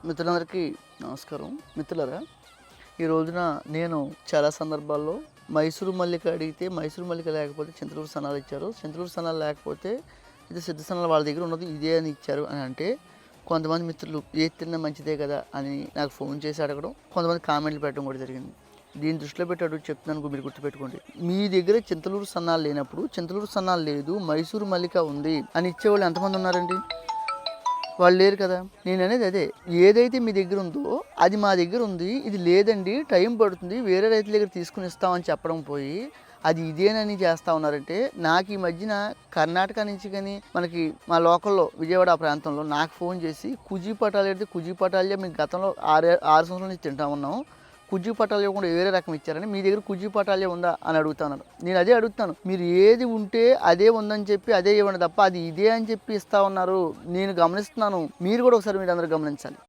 మిత్రులందరికీ నమస్కారం. మిత్రులారా, ఈ రోజున నేను చాలా సందర్భాల్లో మైసూరు మల్లిక అడిగితే మైసూరు మల్లిక లేకపోతే చింతలూరు సన్నాలు ఇచ్చారు, చింతలూరు సన్నాలు లేకపోతే ఇది సిద్ధ సన్నాలు వాళ్ళ దగ్గర ఉన్నది ఇదే అని ఇచ్చారు అని అంటే, కొంతమంది మిత్రులు ఏది తిన్నా మంచిదే కదా అని నాకు ఫోన్ చేసి అడగడం, కొంతమంది కామెంట్లు పెట్టడం కూడా జరిగింది. దీన్ని దృష్టిలో పెట్టి అడుగు చెప్తున్నాను, మీరు గుర్తుపెట్టుకోండి. మీ దగ్గర చింతలూరు సన్నాలు లేనప్పుడు, చింతలూరు సన్నాలు లేదు మైసూరు మల్లిక ఉంది అని ఇచ్చేవాళ్ళు ఎంతమంది ఉన్నారండి? వాళ్ళు లేరు కదా. నేను అనేది అదే, ఏదైతే మీ దగ్గర ఉందో అది మా దగ్గర ఉంది, ఇది లేదండి టైం పడుతుంది వేరే రైతుల దగ్గర తీసుకుని ఇస్తామని చెప్పడం పోయి అది ఇదేనని చేస్తూ ఉన్నారంటే, నాకు ఈ మధ్యన కర్ణాటక నుంచి కానీ మనకి మా లోకల్లో విజయవాడ ఆ ప్రాంతంలో నాకు ఫోన్ చేసి కుజీ పటాలు అయితే కుజీ పటాలే మేము గతంలో 6 సంవత్సరాల నుంచి తింటా ఉన్నాం, కుజ్జి పటాలే కూడా వేరే రకం ఇచ్చారని మీ దగ్గర కుజ్జి పటాలే ఉందా అని అడుగుతాను. నేను అదే అడుగుతాను, మీరు ఏది ఉంటే అదే ఉందని చెప్పి అదే ఇవ్వండి తప్ప అది ఇదే అని చెప్పి ఇస్తా ఉన్నారు. నేను గమనిస్తున్నాను, మీరు కూడా ఒకసారి మీరు అందరూ గమనించాలి.